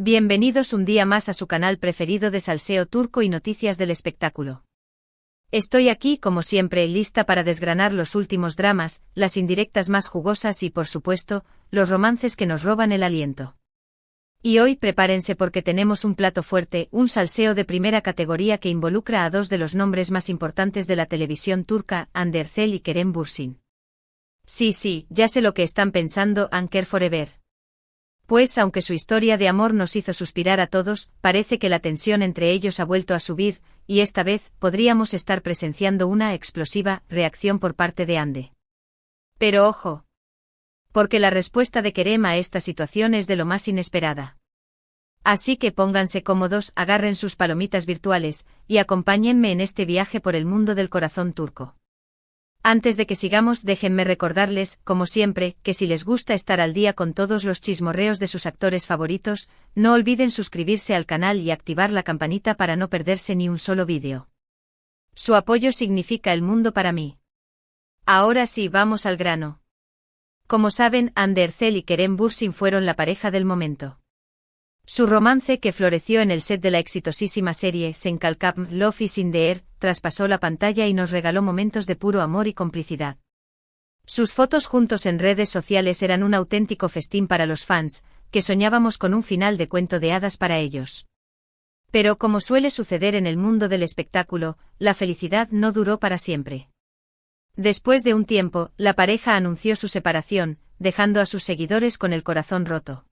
Bienvenidos un día más a su canal preferido de salseo turco y noticias del espectáculo. Estoy aquí, como siempre, lista para desgranar los últimos dramas, las indirectas más jugosas y, por supuesto, los romances que nos roban el aliento. Y hoy prepárense porque tenemos un plato fuerte, un salseo de primera categoría que involucra a dos de los nombres más importantes de la televisión turca, Hande Erçel y Kerem Bürsin. Sí, ya sé lo que están pensando, Anker Forever. Pues aunque su historia de amor nos hizo suspirar a todos, parece que la tensión entre ellos ha vuelto a subir, y esta vez podríamos estar presenciando una explosiva reacción por parte de Hande. Pero ojo, porque la respuesta de Kerem a esta situación es de lo más inesperada. Así que pónganse cómodos, agarren sus palomitas virtuales, y acompáñenme en este viaje por el mundo del corazón turco. Antes de que sigamos, déjenme recordarles, como siempre, que si les gusta estar al día con todos los chismorreos de sus actores favoritos, no olviden suscribirse al canal y activar la campanita para no perderse ni un solo vídeo. Su apoyo significa el mundo para mí. Ahora sí, vamos al grano. Como saben, Hande Erçel y Kerem Bürsin fueron la pareja del momento. Su romance, que floreció en el set de la exitosísima serie Sen Kalkam, Love is in the Air, traspasó la pantalla y nos regaló momentos de puro amor y complicidad. Sus fotos juntos en redes sociales eran un auténtico festín para los fans, que soñábamos con un final de cuento de hadas para ellos. Pero como suele suceder en el mundo del espectáculo, la felicidad no duró para siempre. Después de un tiempo, la pareja anunció su separación, dejando a sus seguidores con el corazón roto.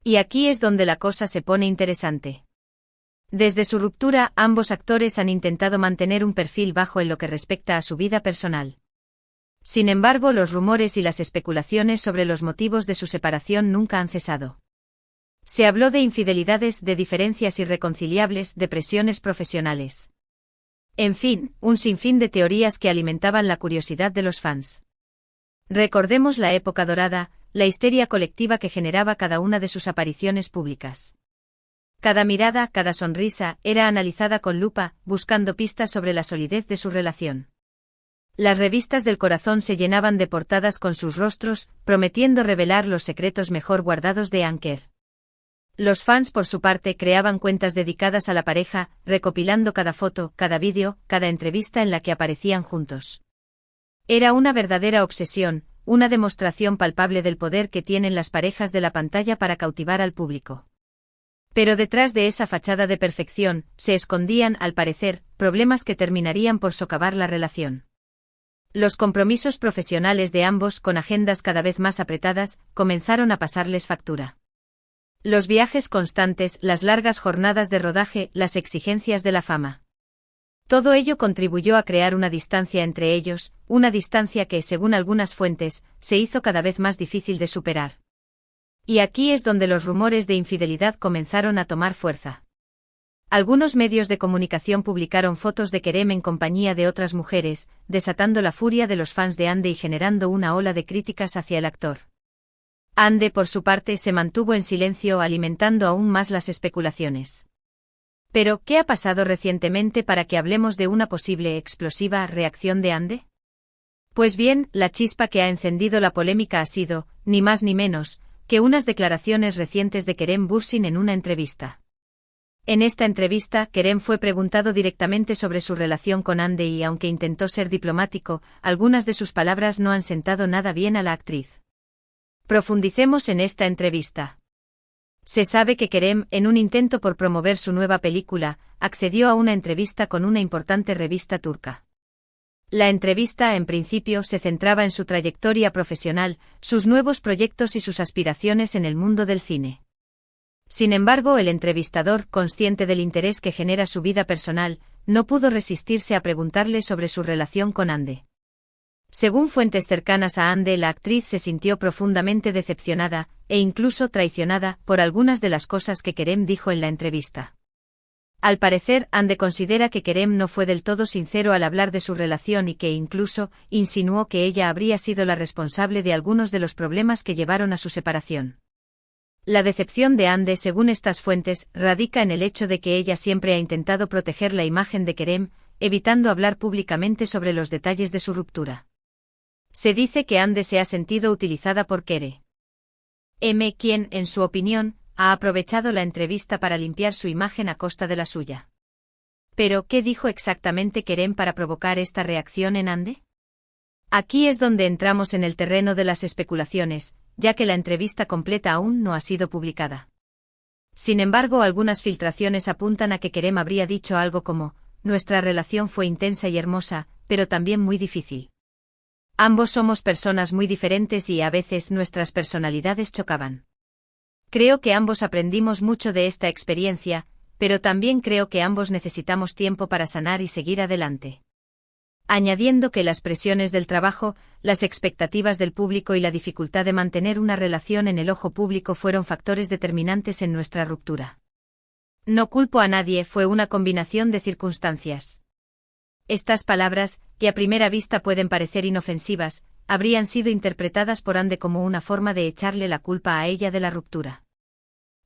Y aquí es donde la cosa se pone interesante. Desde su ruptura, ambos actores han intentado mantener un perfil bajo en lo que respecta a su vida personal. Sin embargo, los rumores y las especulaciones sobre los motivos de su separación nunca han cesado. Se habló de infidelidades, de diferencias irreconciliables, de presiones profesionales. En fin, un sinfín de teorías que alimentaban la curiosidad de los fans. Recordemos la época dorada, la histeria colectiva que generaba cada una de sus apariciones públicas. Cada mirada, cada sonrisa, era analizada con lupa, buscando pistas sobre la solidez de su relación. Las revistas del corazón se llenaban de portadas con sus rostros, prometiendo revelar los secretos mejor guardados de Anker. Los fans, por su parte, creaban cuentas dedicadas a la pareja, recopilando cada foto, cada vídeo, cada entrevista en la que aparecían juntos. Era una verdadera obsesión, una demostración palpable del poder que tienen las parejas de la pantalla para cautivar al público. Pero detrás de esa fachada de perfección, se escondían, al parecer, problemas que terminarían por socavar la relación. Los compromisos profesionales de ambos, con agendas cada vez más apretadas, comenzaron a pasarles factura. Los viajes constantes, las largas jornadas de rodaje, las exigencias de la fama. Todo ello contribuyó a crear una distancia entre ellos, una distancia que, según algunas fuentes, se hizo cada vez más difícil de superar. Y aquí es donde los rumores de infidelidad comenzaron a tomar fuerza. Algunos medios de comunicación publicaron fotos de Kerem en compañía de otras mujeres, desatando la furia de los fans de Hande y generando una ola de críticas hacia el actor. Hande, por su parte, se mantuvo en silencio, alimentando aún más las especulaciones. Pero, ¿qué ha pasado recientemente para que hablemos de una posible explosiva reacción de Hande? Pues bien, la chispa que ha encendido la polémica ha sido, ni más ni menos, que unas declaraciones recientes de Kerem Bürsin en una entrevista. En esta entrevista, Kerem fue preguntado directamente sobre su relación con Hande y, aunque intentó ser diplomático, algunas de sus palabras no han sentado nada bien a la actriz. Profundicemos en esta entrevista. Se sabe que Kerem, en un intento por promover su nueva película, accedió a una entrevista con una importante revista turca. La entrevista, en principio, se centraba en su trayectoria profesional, sus nuevos proyectos y sus aspiraciones en el mundo del cine. Sin embargo, el entrevistador, consciente del interés que genera su vida personal, no pudo resistirse a preguntarle sobre su relación con Hande. Según fuentes cercanas a Hande, la actriz se sintió profundamente decepcionada, e incluso traicionada, por algunas de las cosas que Kerem dijo en la entrevista. Al parecer, Hande considera que Kerem no fue del todo sincero al hablar de su relación y que incluso insinuó que ella habría sido la responsable de algunos de los problemas que llevaron a su separación. La decepción de Hande, según estas fuentes, radica en el hecho de que ella siempre ha intentado proteger la imagen de Kerem, evitando hablar públicamente sobre los detalles de su ruptura. Se dice que Hande se ha sentido utilizada por Kerem, quien, en su opinión, ha aprovechado la entrevista para limpiar su imagen a costa de la suya. Pero, ¿qué dijo exactamente Kerem para provocar esta reacción en Hande? Aquí es donde entramos en el terreno de las especulaciones, ya que la entrevista completa aún no ha sido publicada. Sin embargo, algunas filtraciones apuntan a que Kerem habría dicho algo como: nuestra relación fue intensa y hermosa, pero también muy difícil. Ambos somos personas muy diferentes y a veces nuestras personalidades chocaban. Creo que ambos aprendimos mucho de esta experiencia, pero también creo que ambos necesitamos tiempo para sanar y seguir adelante. Añadiendo que las presiones del trabajo, las expectativas del público y la dificultad de mantener una relación en el ojo público fueron factores determinantes en nuestra ruptura. No culpo a nadie, fue una combinación de circunstancias. Estas palabras, que a primera vista pueden parecer inofensivas, habrían sido interpretadas por Hande como una forma de echarle la culpa a ella de la ruptura.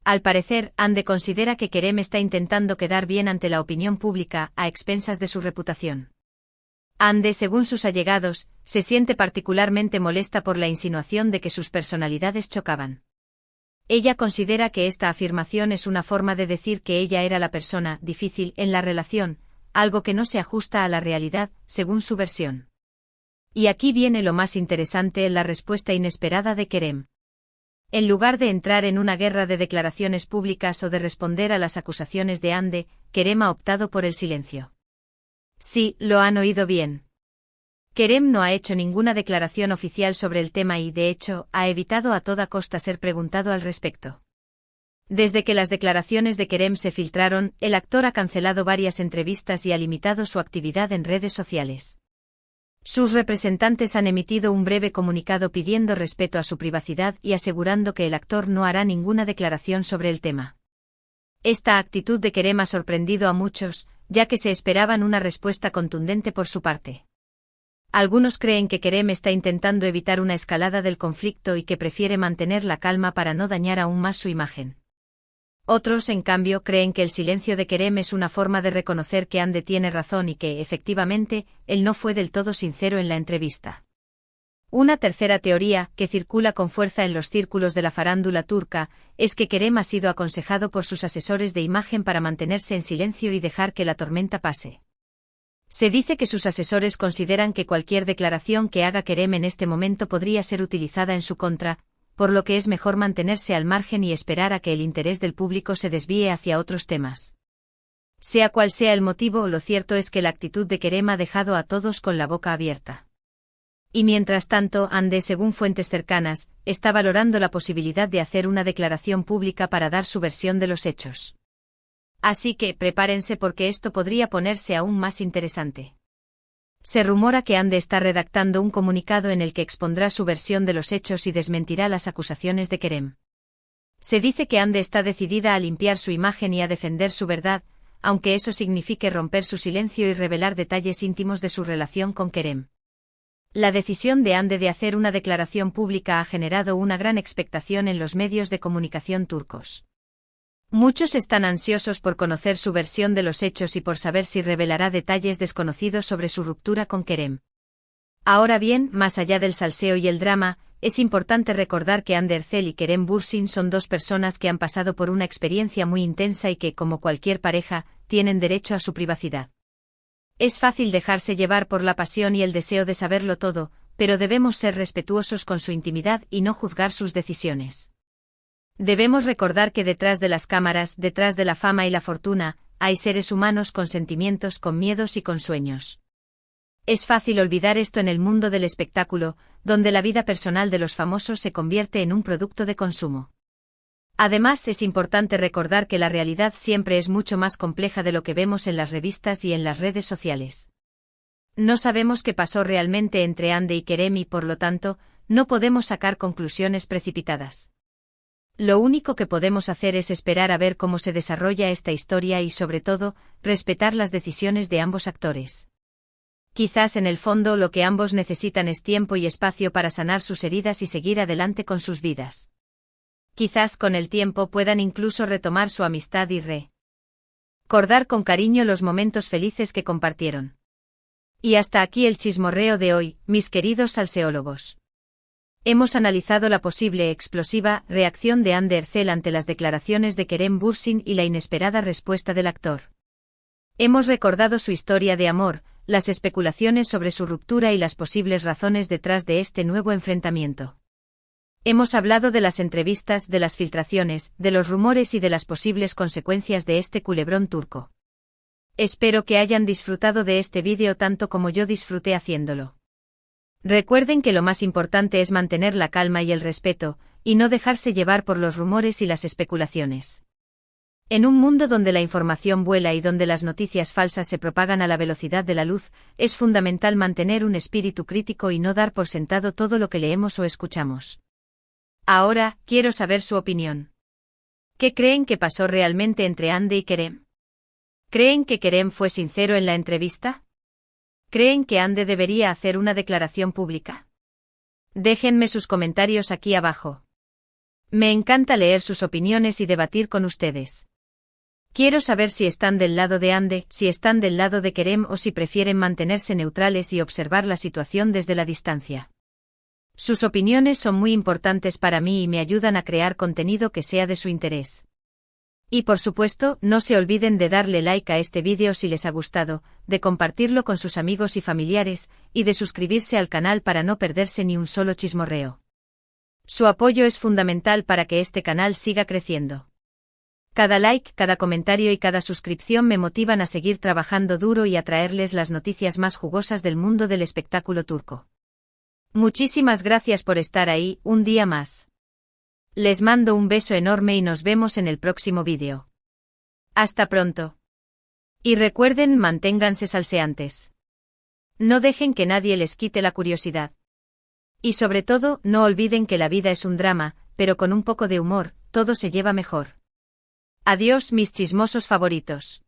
Al parecer, Hande considera que Kerem está intentando quedar bien ante la opinión pública, a expensas de su reputación. Hande, según sus allegados, se siente particularmente molesta por la insinuación de que sus personalidades chocaban. Ella considera que esta afirmación es una forma de decir que ella era la persona difícil en la relación, algo que no se ajusta a la realidad, según su versión. Y aquí viene lo más interesante: la respuesta inesperada de Kerem. En lugar de entrar en una guerra de declaraciones públicas o de responder a las acusaciones de Hande, Kerem ha optado por el silencio. Sí, lo han oído bien. Kerem no ha hecho ninguna declaración oficial sobre el tema y, de hecho, ha evitado a toda costa ser preguntado al respecto. Desde que las declaraciones de Kerem se filtraron, el actor ha cancelado varias entrevistas y ha limitado su actividad en redes sociales. Sus representantes han emitido un breve comunicado pidiendo respeto a su privacidad y asegurando que el actor no hará ninguna declaración sobre el tema. Esta actitud de Kerem ha sorprendido a muchos, ya que se esperaban una respuesta contundente por su parte. Algunos creen que Kerem está intentando evitar una escalada del conflicto y que prefiere mantener la calma para no dañar aún más su imagen. Otros, en cambio, creen que el silencio de Kerem es una forma de reconocer que Hande tiene razón y que, efectivamente, él no fue del todo sincero en la entrevista. Una tercera teoría, que circula con fuerza en los círculos de la farándula turca, es que Kerem ha sido aconsejado por sus asesores de imagen para mantenerse en silencio y dejar que la tormenta pase. Se dice que sus asesores consideran que cualquier declaración que haga Kerem en este momento podría ser utilizada en su contra, por lo que es mejor mantenerse al margen y esperar a que el interés del público se desvíe hacia otros temas. Sea cual sea el motivo, lo cierto es que la actitud de Kerem ha dejado a todos con la boca abierta. Y mientras tanto, Hande, según fuentes cercanas, está valorando la posibilidad de hacer una declaración pública para dar su versión de los hechos. Así que, prepárense porque esto podría ponerse aún más interesante. Se rumora que Hande está redactando un comunicado en el que expondrá su versión de los hechos y desmentirá las acusaciones de Kerem. Se dice que Hande está decidida a limpiar su imagen y a defender su verdad, aunque eso signifique romper su silencio y revelar detalles íntimos de su relación con Kerem. La decisión de Hande de hacer una declaración pública ha generado una gran expectación en los medios de comunicación turcos. Muchos están ansiosos por conocer su versión de los hechos y por saber si revelará detalles desconocidos sobre su ruptura con Kerem. Ahora bien, más allá del salseo y el drama, es importante recordar que Hande Erçel y Kerem Bürsin son dos personas que han pasado por una experiencia muy intensa y que, como cualquier pareja, tienen derecho a su privacidad. Es fácil dejarse llevar por la pasión y el deseo de saberlo todo, pero debemos ser respetuosos con su intimidad y no juzgar sus decisiones. Debemos recordar que detrás de las cámaras, detrás de la fama y la fortuna, hay seres humanos con sentimientos, con miedos y con sueños. Es fácil olvidar esto en el mundo del espectáculo, donde la vida personal de los famosos se convierte en un producto de consumo. Además, es importante recordar que la realidad siempre es mucho más compleja de lo que vemos en las revistas y en las redes sociales. No sabemos qué pasó realmente entre Hande y Kerem y, por lo tanto, no podemos sacar conclusiones precipitadas. Lo único que podemos hacer es esperar a ver cómo se desarrolla esta historia y, sobre todo, respetar las decisiones de ambos actores. Quizás en el fondo lo que ambos necesitan es tiempo y espacio para sanar sus heridas y seguir adelante con sus vidas. Quizás con el tiempo puedan incluso retomar su amistad y recordar con cariño los momentos felices que compartieron. Y hasta aquí el chismorreo de hoy, mis queridos salseólogos. Hemos analizado la posible explosiva reacción de Hande Erçel ante las declaraciones de Kerem Bürsin y la inesperada respuesta del actor. Hemos recordado su historia de amor, las especulaciones sobre su ruptura y las posibles razones detrás de este nuevo enfrentamiento. Hemos hablado de las entrevistas, de las filtraciones, de los rumores y de las posibles consecuencias de este culebrón turco. Espero que hayan disfrutado de este vídeo tanto como yo disfruté haciéndolo. Recuerden que lo más importante es mantener la calma y el respeto, y no dejarse llevar por los rumores y las especulaciones. En un mundo donde la información vuela y donde las noticias falsas se propagan a la velocidad de la luz, es fundamental mantener un espíritu crítico y no dar por sentado todo lo que leemos o escuchamos. Ahora, quiero saber su opinión. ¿Qué creen que pasó realmente entre Hande y Kerem? ¿Creen que Kerem fue sincero en la entrevista? ¿Creen que Hande debería hacer una declaración pública? Déjenme sus comentarios aquí abajo. Me encanta leer sus opiniones y debatir con ustedes. Quiero saber si están del lado de Hande, si están del lado de Kerem o si prefieren mantenerse neutrales y observar la situación desde la distancia. Sus opiniones son muy importantes para mí y me ayudan a crear contenido que sea de su interés. Y por supuesto, no se olviden de darle like a este vídeo si les ha gustado, de compartirlo con sus amigos y familiares, y de suscribirse al canal para no perderse ni un solo chismorreo. Su apoyo es fundamental para que este canal siga creciendo. Cada like, cada comentario y cada suscripción me motivan a seguir trabajando duro y a traerles las noticias más jugosas del mundo del espectáculo turco. Muchísimas gracias por estar ahí, un día más. Les mando un beso enorme y nos vemos en el próximo vídeo. Hasta pronto. Y recuerden, manténganse salseantes. No dejen que nadie les quite la curiosidad. Y sobre todo, no olviden que la vida es un drama, pero con un poco de humor, todo se lleva mejor. Adiós, mis chismosos favoritos.